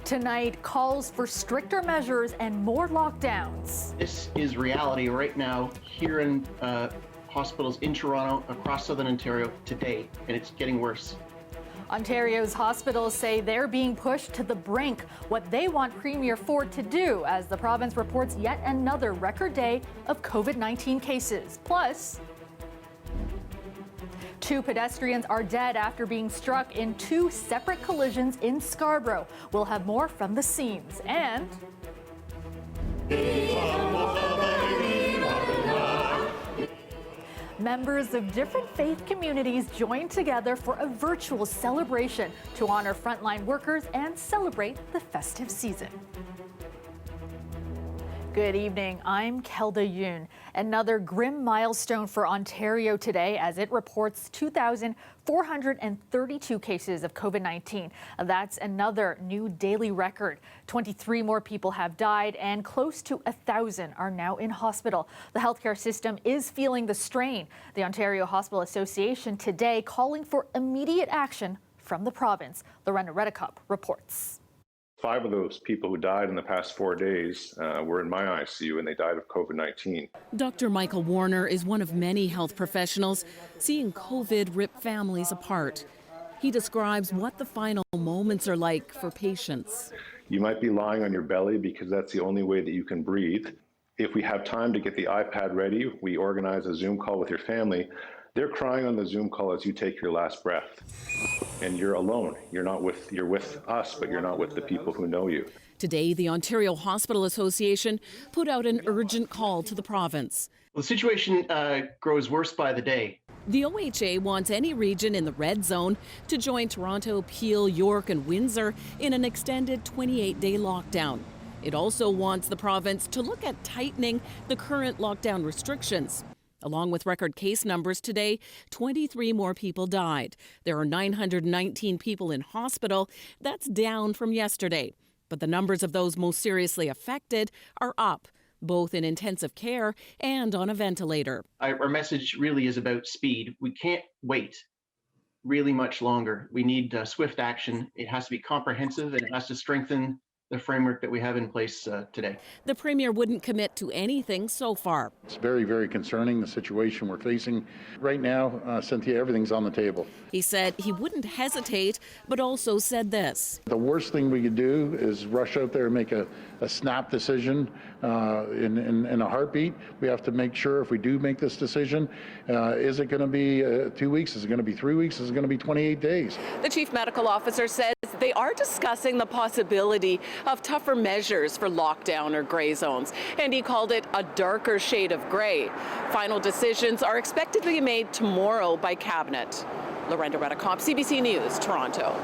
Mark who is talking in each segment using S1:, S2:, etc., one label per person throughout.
S1: Tonight, calls for stricter measures and more lockdowns.
S2: This is reality right now here in hospitals in Toronto, across Southern Ontario today, and it's getting worse.
S1: Ontario's hospitals say they're being pushed to the brink. What they want Premier Ford to do as the province reports yet another record day of COVID-19 cases. Plus, 2 pedestrians are dead after being struck in 2 separate collisions in Scarborough. We'll have more from the scenes. And members of different faith communities joined together for a virtual celebration to honor frontline workers and celebrate the festive season. Good evening, I'm Kelda Yoon. Another grim milestone for Ontario today as it reports 2,432 cases of COVID-19. That's another new daily record. 23 more people have died and close to 1,000 are now in hospital. The healthcare system is feeling the strain. The Ontario Hospital Association today calling for immediate action from the province. Lorena Redekup reports.
S3: 5 of those people who died in the past 4 days were in my ICU, and they died of COVID-19.
S4: Dr. Michael Warner is one of many health professionals seeing COVID rip families apart. He describes what the final moments are like for patients.
S3: You might be lying on your belly because that's the only way that you can breathe. If we have time to get the iPad ready, we organize a Zoom call with your family. They're crying on the Zoom call as you take your last breath. And you're alone. You're with us, but you're not with the people who know you.
S4: Today, the Ontario Hospital Association put out an urgent call to the province.
S2: Well, the situation grows worse by the day.
S4: The OHA wants any region in the red zone to join Toronto, Peel, York and Windsor in an extended 28-day lockdown. It also wants the province to look at tightening the current lockdown restrictions. Along with record case numbers today, 23 more people died. There are 919 people in hospital. That's down from yesterday. But the numbers of those most seriously affected are up, both in intensive care and on a ventilator.
S2: Our message really is about speed. We can't wait really much longer. We need swift action. It has to be comprehensive, and it has to strengthen the framework that we have in place today.
S4: The Premier wouldn't commit to anything so far.
S5: It's very, very concerning, the situation we're facing. Right now, Cynthia, everything's on the table.
S4: He said he wouldn't hesitate, but also said this.
S5: The worst thing we could do is rush out there and make a snap decision in a heartbeat. We have to make sure if we do make this decision, is it going to be 2 weeks? Is it going to be 3 weeks? Is it going to be 28 days?
S4: The chief medical officer says they are discussing the possibility of tougher measures for lockdown or gray zones, and he called it a darker shade of gray. Final decisions are expected to be made tomorrow by Cabinet. Lorena Redekup, CBC News, Toronto.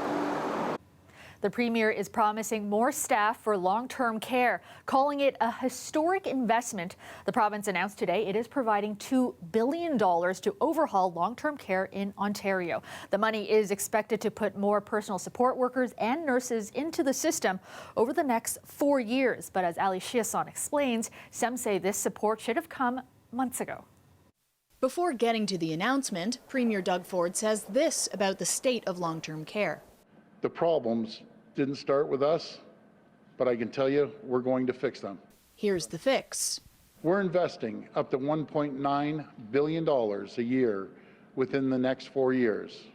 S1: The Premier is promising more staff for long-term care, calling it a historic investment. The province announced today it is providing $2 billion to overhaul long-term care in Ontario. The money is expected to put more personal support workers and nurses into the system over the next 4 years. But as Ali Chiasson explains, some say this support should have come months ago.
S6: Before getting to the announcement, Premier Doug Ford says this about the state of long-term care.
S5: The problems didn't start with us, but I can tell you we're going to fix them.
S6: Here's the fix.
S5: We're investing up to $1.9 billion a year within the next 4 years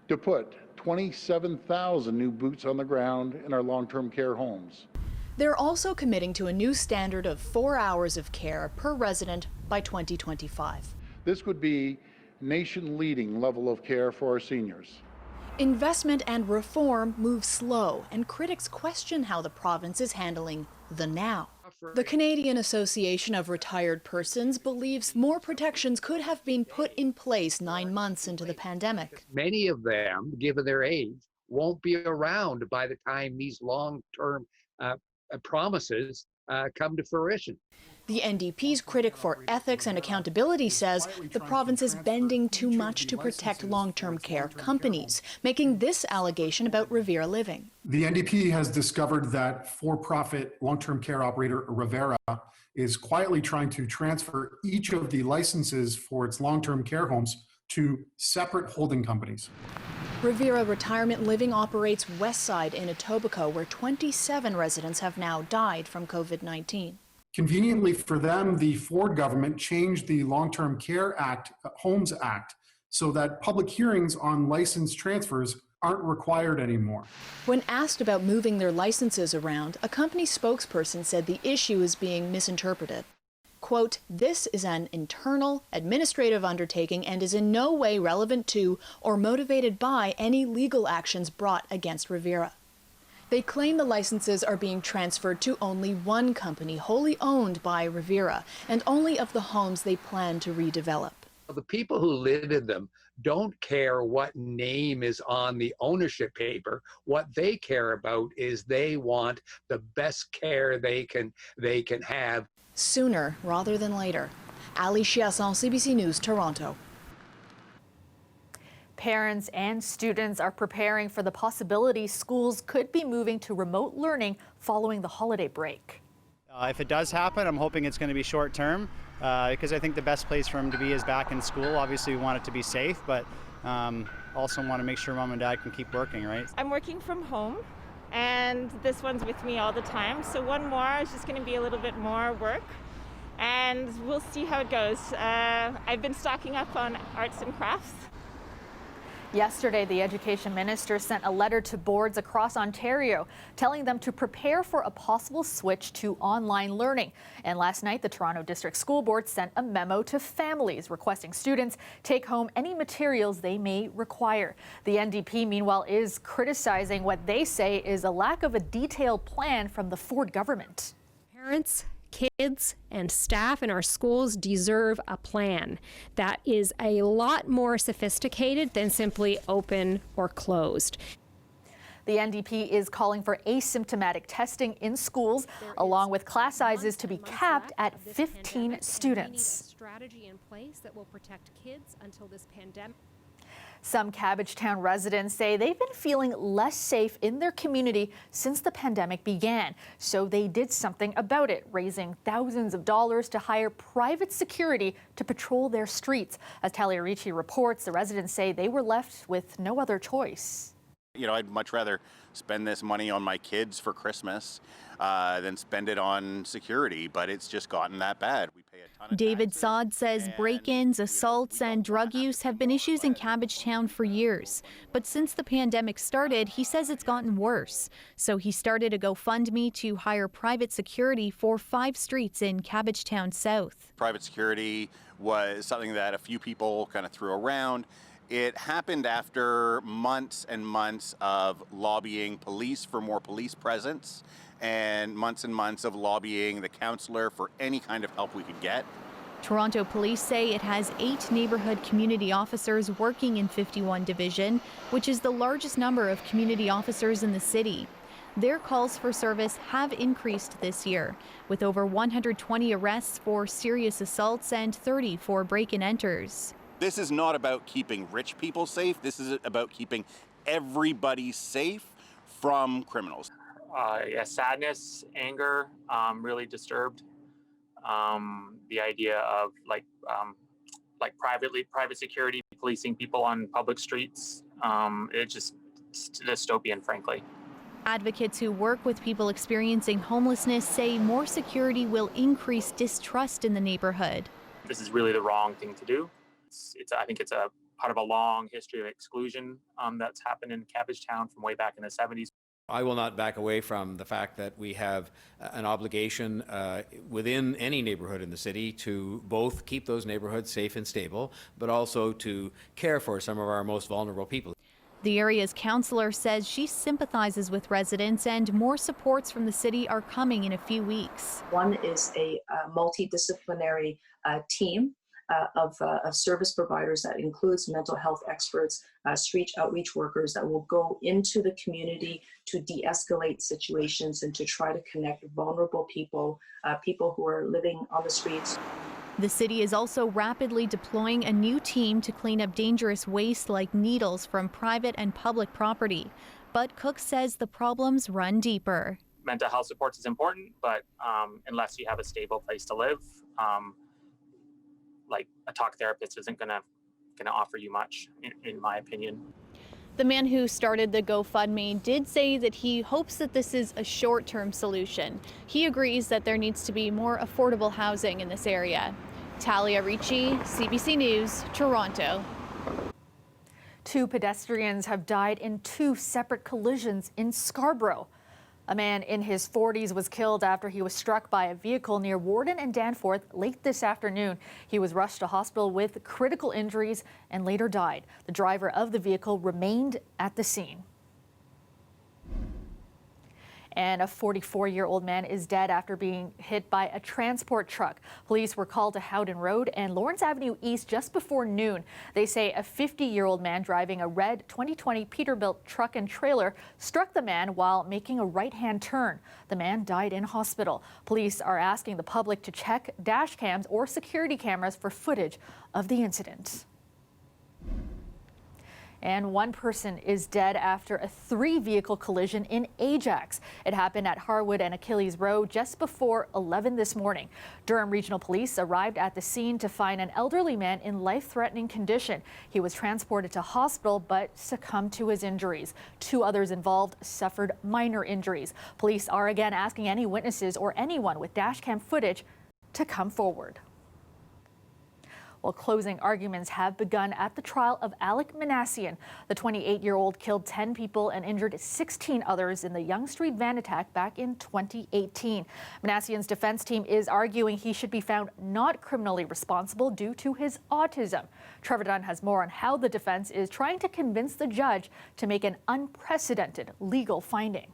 S5: to put 27,000 new boots on the ground in our long-term care homes.
S6: They're also committing to a new standard of 4 hours of care per resident by 2025.
S5: This would be nation-leading level of care for our seniors.
S6: Investment and reform move slow, and critics question how the province is handling the now. The Canadian Association of Retired Persons believes more protections could have been put in place 9 months into the pandemic.
S7: Many of them, given their age, won't be around by the time these long-term promises come to fruition.
S6: The NDP's critic for ethics and accountability says the province is bending too much to protect long-term care companies, making this allegation about Revere Living.
S8: The NDP has discovered that for-profit long-term care operator Revera is quietly trying to transfer each of the licenses for its long-term care homes to separate holding companies.
S6: Rivera Retirement Living operates Westside in Etobicoke, where 27 residents have now died from COVID-19.
S8: Conveniently for them, the Ford government changed the Long-Term Care Act, Homes Act, so that public hearings on license transfers aren't required anymore.
S6: When asked about moving their licenses around, a company spokesperson said the issue is being misinterpreted. Quote, "This is an internal administrative undertaking and is in no way relevant to or motivated by any legal actions brought against Rivera." They claim the licenses are being transferred to only one company wholly owned by Rivera and only of the homes they plan to redevelop.
S7: The people who live in them don't care what name is on the ownership paper. What they care about is they want the best care they can have.
S6: Sooner rather than later. Ali Chiasson, CBC News, Toronto.
S1: Parents and students are preparing for the possibility schools could be moving to remote learning following the holiday break.
S9: If it does happen, I'm hoping it's going to be short term because I think the best place for him to be is back in school. Obviously, we want it to be safe, but also want to make sure mom and dad can keep working, right?
S10: I'm working from home, and this one's with me all the time. So one more is just going to be a little bit more work, and we'll see how it goes. I've been stocking up on arts and crafts.
S1: Yesterday, the education minister sent a letter to boards across Ontario telling them to prepare for a possible switch to online learning. And last night, the Toronto District School Board sent a memo to families requesting students take home any materials they may require. The NDP, meanwhile, is criticizing what they say is a lack of a detailed plan from the Ford government.
S11: Parents, kids, and staff in our schools deserve a plan that is a lot more sophisticated than simply open or closed.
S1: The NDP is calling for asymptomatic testing in schools, along with class sizes to be capped at 15 students.
S11: Strategy in place that will protect kids until this pandemic.
S1: Some Cabbagetown residents say they've been feeling less safe in their community since the pandemic began. So they did something about it, raising thousands of dollars to hire private security to patrol their streets. As Talia Ricci reports, the residents say they were left with no other choice.
S12: You know, I'd much rather spend this money on my kids for Christmas than spend it on security, but it's just gotten that bad. We pay a ton of
S13: David
S12: taxes,
S13: Sod says break-ins, assaults, and drug use have been issues in Cabbagetown for years. But since the pandemic started, he says it's gotten worse. So he started a GoFundMe to hire private security for 5 streets in Cabbagetown South.
S12: Private security was something that a few people kind of threw around. It happened after months and months of lobbying police for more police presence and months of lobbying the councillor for any kind of help we could get.
S13: Toronto police say it has 8 neighborhood community officers working in 51 Division, which is the largest number of community officers in the city. Their calls for service have increased this year, with over 120 arrests for serious assaults and 30 for break-and-enters.
S12: This is not about keeping rich people safe. This is about keeping everybody safe from criminals.
S14: Sadness, anger, really disturbed. The idea of private security policing people on public streets. It's just dystopian, frankly.
S13: Advocates who work with people experiencing homelessness say more security will increase distrust in the neighborhood.
S14: This is really the wrong thing to do. I think it's a part of a long history of exclusion that's happened in Cabbagetown from way back in the 70s.
S15: I will not back away from the fact that we have an obligation within any neighborhood in the city to both keep those neighborhoods safe and stable, but also to care for some of our most vulnerable people.
S13: The area's councillor says she sympathizes with residents and more supports from the city are coming in a few weeks.
S16: One is a multidisciplinary team of service providers that includes mental health experts, street outreach workers that will go into the community to de-escalate situations and to try to connect vulnerable people, people who are living on the streets.
S13: The city is also rapidly deploying a new team to clean up dangerous waste like needles from private and public property. But Cook says the problems run deeper.
S14: Mental health supports is important, but unless you have a stable place to live, like a talk therapist isn't gonna offer you much, in my opinion.
S6: The man who started the GoFundMe did say that he hopes that this is a short-term solution. He agrees that there needs to be more affordable housing in this area. Talia Ricci, CBC News, Toronto.
S1: 2 pedestrians have died in 2 separate collisions in Scarborough. A man in his 40s was killed after he was struck by a vehicle near Warden and Danforth late this afternoon. He was rushed to hospital with critical injuries and later died. The driver of the vehicle remained at the scene. And a 44-year-old man is dead after being hit by a transport truck. Police were called to Howden Road and Lawrence Avenue East just before noon. They say a 50-year-old man driving a red 2020 Peterbilt truck and trailer struck the man while making a right-hand turn. The man died in hospital. Police are asking the public to check dash cams or security cameras for footage of the incident. And 1 person is dead after a 3-vehicle collision in Ajax. It happened at Harwood and Achilles Road just before 11 this morning. Durham Regional Police arrived at the scene to find an elderly man in life-threatening condition. He was transported to hospital but succumbed to his injuries. 2 others involved suffered minor injuries. Police are again asking any witnesses or anyone with dashcam footage to come forward. Well, closing arguments have begun at the trial of Alec Minassian. The 28-year-old killed 10 people and injured 16 others in the Yonge Street van attack back in 2018. Minassian's defense team is arguing he should be found not criminally responsible due to his autism. Trevor Dunn has more on how the defense is trying to convince the judge to make an unprecedented legal finding.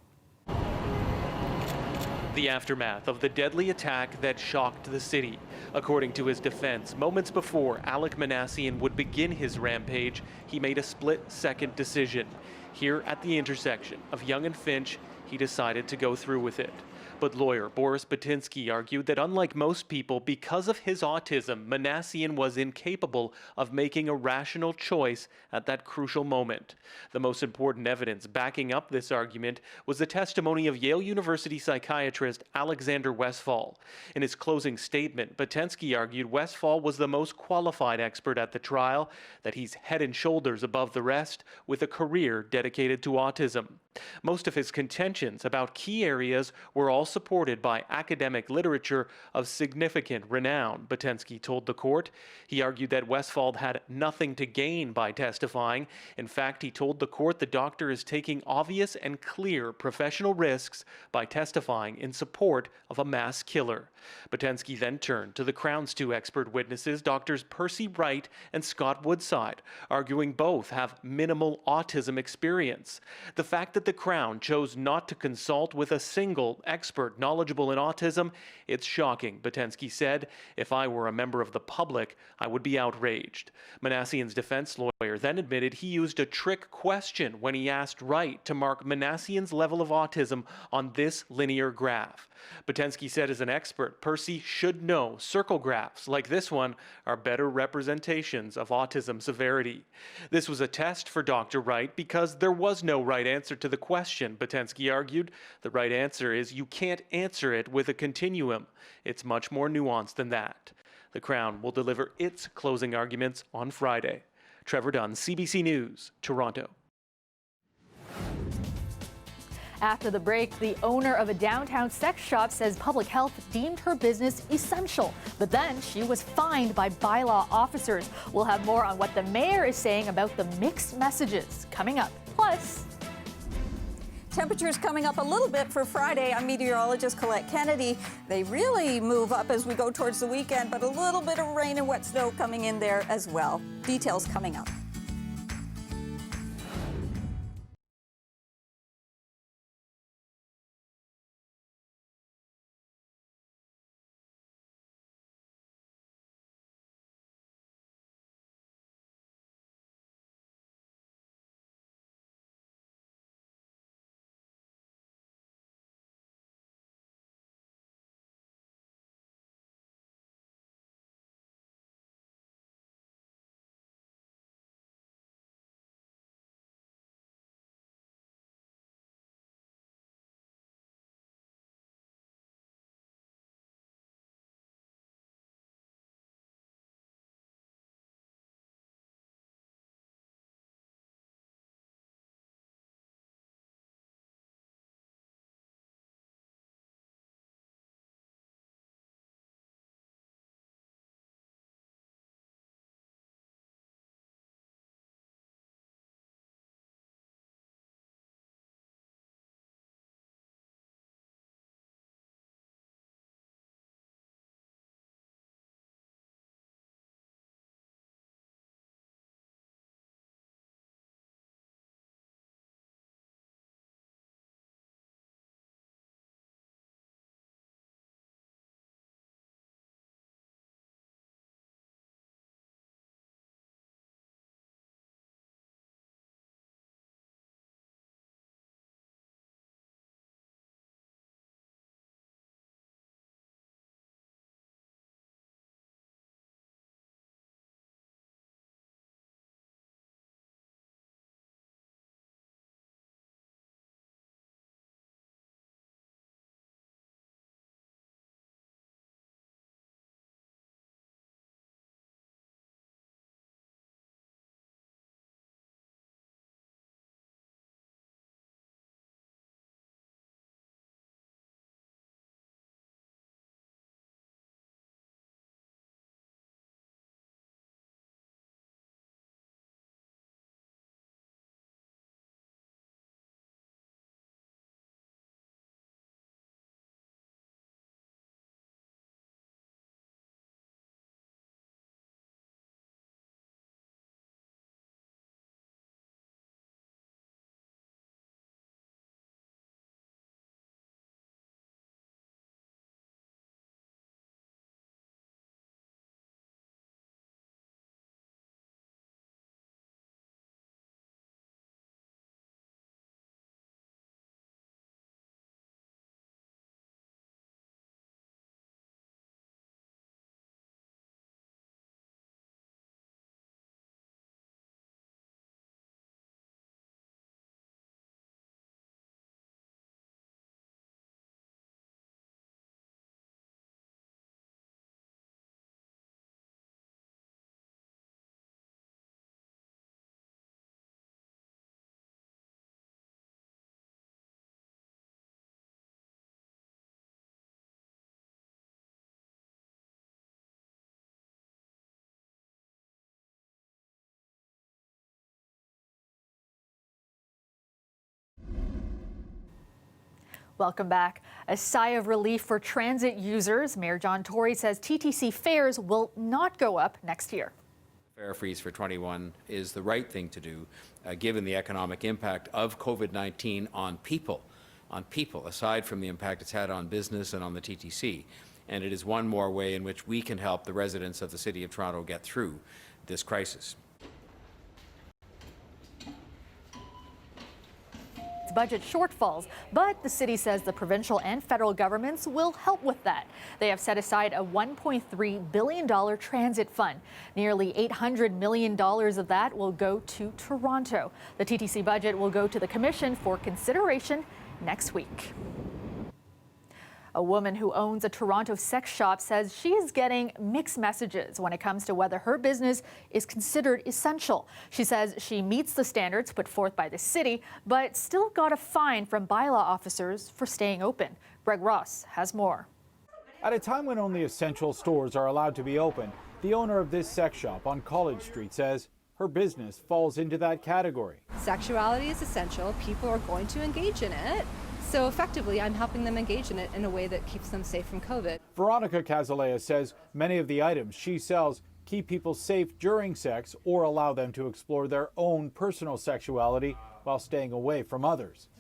S17: The aftermath of the deadly attack that shocked the city. According to his defense, moments before Alec Minassian would begin his rampage, he made a split-second decision. Here at the intersection of Yonge and Finch, he decided to go through with it. But lawyer Boris Batinsky argued that unlike most people, because of his autism, Minassian was incapable of making a rational choice at that crucial moment. The most important evidence backing up this argument was the testimony of Yale University psychiatrist Alexander Westphal. In his closing statement, Batinsky argued Westphal was the most qualified expert at the trial, that he's head and shoulders above the rest, with a career dedicated to autism. Most of his contentions about key areas were all supported by academic literature of significant renown, Batinsky told the court. He argued that Westphal had nothing to gain by testifying. In fact, he told the court the doctor is taking obvious and clear professional risks by testifying in support of a mass killer. Batinsky then turned to the Crown's 2 expert witnesses, Doctors Percy Wright and Scott Woodside, arguing both have minimal autism experience. The fact that the Crown chose not to consult with a single expert knowledgeable in autism, it's shocking, Batinsky said. If I were a member of the public, I would be outraged. Minassian's defense lawyer then admitted he used a trick question when he asked Wright to mark Minassian's level of autism on this linear graph. Batinsky said as an expert, Percy should know circle graphs like this one are better representations of autism severity. This was a test for Dr. Wright because there was no right answer to the question, Batinsky argued. The right answer is you can't answer it with a continuum. It's much more nuanced than that. The Crown will deliver its closing arguments on Friday. Trevor Dunn, CBC News, Toronto.
S1: After the break, the owner of a downtown sex shop says public health deemed her business essential. But then she was fined by bylaw officers. We'll have more on what the mayor is saying about the mixed messages coming up. Plus,
S18: temperatures coming up a little bit for Friday. I'm meteorologist Colette Kennedy. They really move up as we go towards the weekend, but a little bit of rain and wet snow coming in there as well. Details coming up.
S1: Welcome back. A sigh of relief for transit users. Mayor John Tory says TTC fares will not go up next year.
S15: Fare freeze for 21 is the right thing to do, given the economic impact of COVID-19 on people, aside from the impact it's had on business and on the TTC. And it is one more way in which we can help the residents of the City of Toronto get through this crisis.
S1: Budget shortfalls, but the city says the provincial and federal governments will help with that. They have set aside a $1.3 billion transit fund. Nearly $800 million of that will go to Toronto. The TTC budget will go to the Commission for consideration next week. A woman who owns a Toronto sex shop says she is getting mixed messages when it comes to whether her business is considered essential. She says she meets the standards put forth by the city, but still got a fine from bylaw officers for staying open. Greg Ross has more.
S19: At a time when only essential stores are allowed to be open, the owner of this sex shop on College Street says her business falls into that category.
S20: Sexuality is essential. People are going to engage in it. So effectively, I'm helping them engage in it in a way that keeps them safe from COVID.
S19: Veronica Cazzalea says many of the items she sells keep people safe during sex or allow them to explore their own personal sexuality while staying away from others.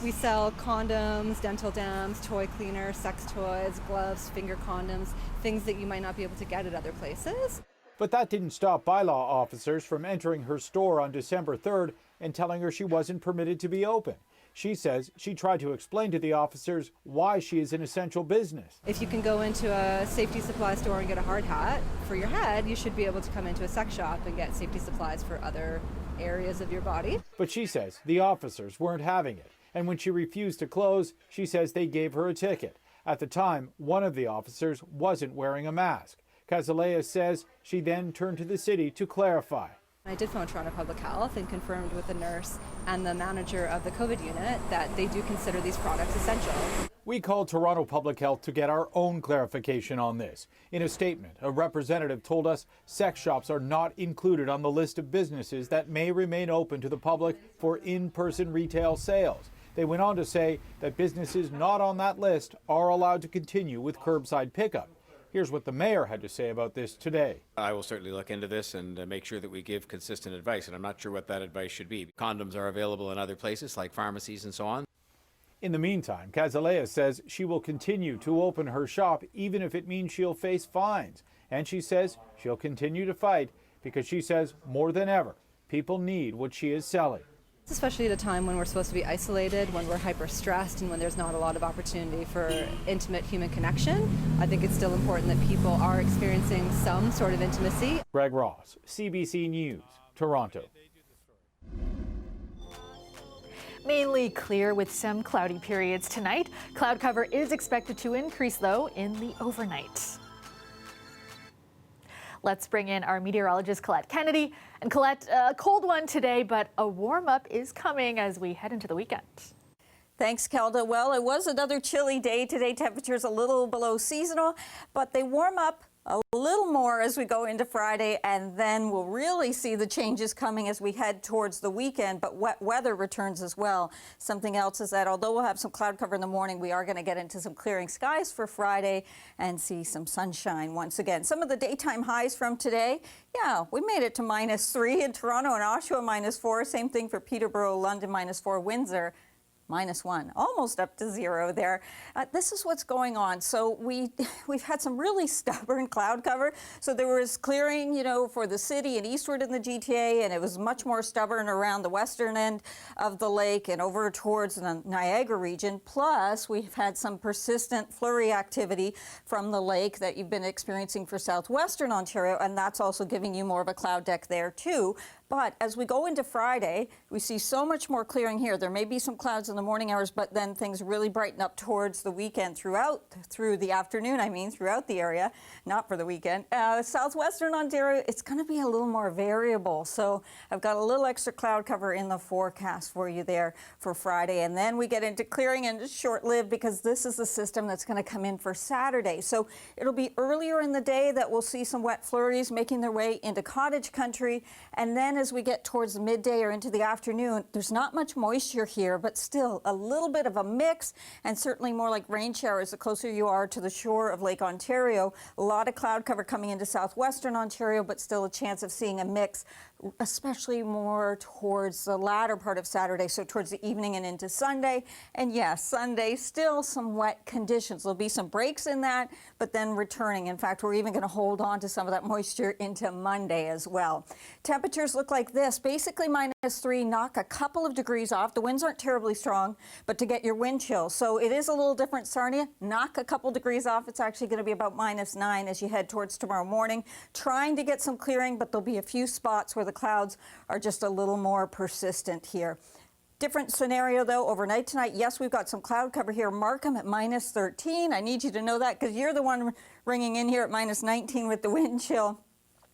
S20: We sell condoms, dental dams, toy cleaners, sex toys, gloves, finger condoms, things that you might not be able to get at other places.
S19: But that didn't stop bylaw officers from entering her store on December 3rd and telling her she wasn't permitted to be open. She says she tried to explain to the officers why she is an essential business.
S20: If you can go into a safety supply store and get a hard hat for your head, you should be able to come into a sex shop and get safety supplies for other areas of your body.
S19: But she says the officers weren't having it. And when she refused to close, she says they gave her a ticket. At the time, one of the officers wasn't wearing a mask. Cazzalea says she then turned to the city to clarify.
S20: I did phone Toronto Public Health and confirmed with the nurse and the manager of the COVID unit that they do consider these products essential.
S19: We called Toronto Public Health to get our own clarification on this. In a statement, a representative told us sex shops are not included on the list of businesses that may remain open to the public for in-person retail sales. They went on to say that businesses not on that list are allowed to continue with curbside pickup. Here's what the mayor had to say about this today.
S15: I will certainly look into this and make sure that we give consistent advice, and I'm not sure what that advice should be. Condoms are available in other places like pharmacies and so on.
S19: In the meantime, Cazzalea says she will continue to open her shop even if it means she'll face fines. And she says she'll continue to fight because she says more than ever, people need what she is selling.
S20: Especially at a time when we're supposed to be isolated, when we're hyper-stressed, and when there's not a lot of opportunity for intimate human connection. I think it's still important that people are experiencing some sort of intimacy.
S19: Greg Ross, CBC News, Toronto.
S1: Mainly clear with some cloudy periods tonight. Cloud cover is expected to increase, though, in the overnight. Let's bring in our meteorologist, Colette Kennedy. And Colette, a cold one today, but a warm-up is coming as we head into the weekend.
S18: Thanks, Kelda. Well, it was another chilly day today. Temperatures a little below seasonal, but they warm up a little more as we go into Friday, and then we'll really see the changes coming as we head towards the weekend, but wet weather returns as well. Something else is that although we'll have some cloud cover in the morning, we are going to get into some clearing skies for Friday and see some sunshine once again. Some of the daytime highs from today, yeah, we made it to -3 in Toronto and Oshawa, -4. Same thing for Peterborough, London, -4, Windsor, -1, almost up to 0 there. This is what's going on. So we've had some really stubborn cloud cover. So there was clearing, for the city and eastward in the GTA, and it was much more stubborn around the western end of the lake and over towards the Niagara region. Plus, we've had some persistent flurry activity from the lake that you've been experiencing for southwestern Ontario, and that's also giving you more of a cloud deck there too. But as we go into Friday, we see so much more clearing here. There may be some clouds in the morning hours, but then things really brighten up towards the weekend through the afternoon, throughout the area, not for the weekend. Southwestern Ontario, it's going to be a little more variable. So I've got a little extra cloud cover in the forecast for you there for Friday. And then we get into clearing, and it's short-lived because this is the system that's going to come in for Saturday. So it'll be earlier in the day that we'll see some wet flurries making their way into cottage country. And then then as we get towards midday or into the afternoon, there's not much moisture here, but still a little bit of a mix, and certainly more like rain showers the closer you are to the shore of Lake Ontario. A lot of cloud cover coming into southwestern Ontario, but still a chance of seeing a mix, especially more towards the latter part of Saturday, so towards the evening and into Sunday. And yes, Sunday, still some wet conditions. There'll be some breaks in that, but then returning. In fact, we're even going to hold on to some of that moisture into Monday as well. Temperatures look like this. Basically -3, knock a couple of degrees off. The winds aren't terribly strong, but to get your wind chill. So it is a little different. Sarnia, knock a couple degrees off. It's actually going to be about -9 as you head towards tomorrow morning. Trying to get some clearing, but there'll be a few spots where the clouds are just a little more persistent here. Different scenario though overnight tonight. Yes, we've got some cloud cover here. Markham at -13. I need you to know that because you're the one ringing in here at -19 with the wind chill.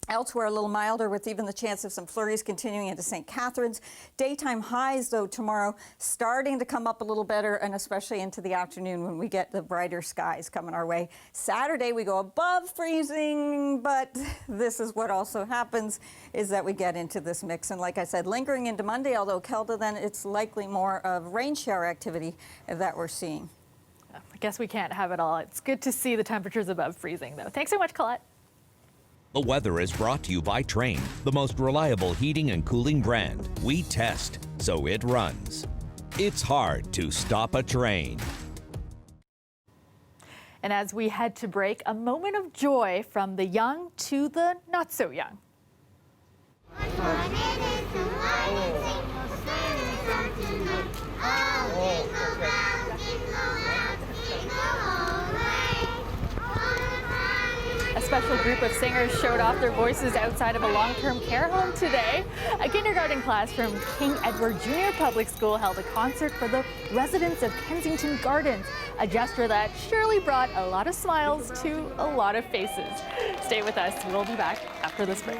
S18: Elsewhere, a little milder with even the chance of some flurries continuing into St. Catharines. Daytime highs, though, tomorrow starting to come up a little better, and especially into the afternoon when we get the brighter skies coming our way. Saturday, we go above freezing, but this is what also happens is that we get into this mix. And like I said, lingering into Monday, although Kelda, then it's likely more of rain shower activity that we're seeing.
S1: I guess we can't have it all. It's good to see the temperatures above freezing, though. Thanks so much, Colette.
S21: The weather is brought to you by Trane, the most reliable heating and cooling brand. We test, so it runs. It's hard to stop a train.
S1: And as we head to break, a moment of joy from the young to the not so young. A special group of singers showed off their voices outside of a long-term care home today. A kindergarten class from King Edward Junior Public School held a concert for the residents of Kensington Gardens, a gesture that surely brought a lot of smiles to a lot of faces. Stay with us. We'll be back after this break.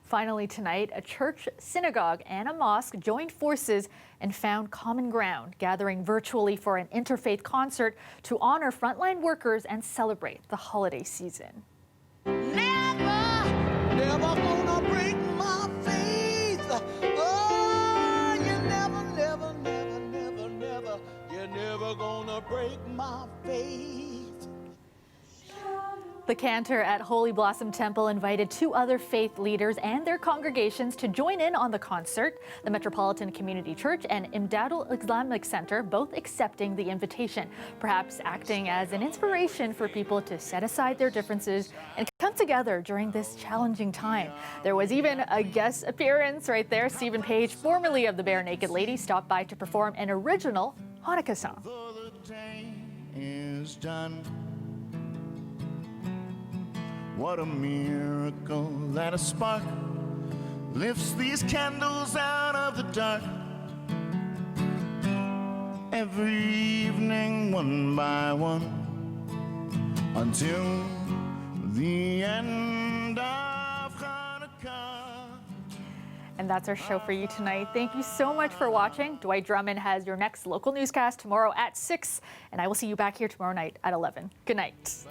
S1: Finally tonight, a church, synagogue, and a mosque joined forces and found common ground, gathering virtually for an interfaith concert to honor frontline workers and celebrate the holiday season.
S3: Never gonna break my faith. Oh, you're never gonna break my faith.
S1: The cantor at Holy Blossom Temple invited 2 other faith leaders and their congregations to join in on the concert. The Metropolitan Community Church and Imdadul Islamic Center both accepting the invitation, perhaps acting as an inspiration for people to set aside their differences and come together during this challenging time. There was even a guest appearance right there. Stephen Page, formerly of the Bare Naked Ladies, stopped by to perform an original Hanukkah song.
S3: The day is done. What a miracle that a spark lifts these candles out of the dark. Every evening, one by one, until the end of Hanukkah.
S1: And that's our show for you tonight. Thank you so much for watching. Dwight Drummond has your next local newscast tomorrow at 6, and I will see you back here tomorrow night at 11. Good night.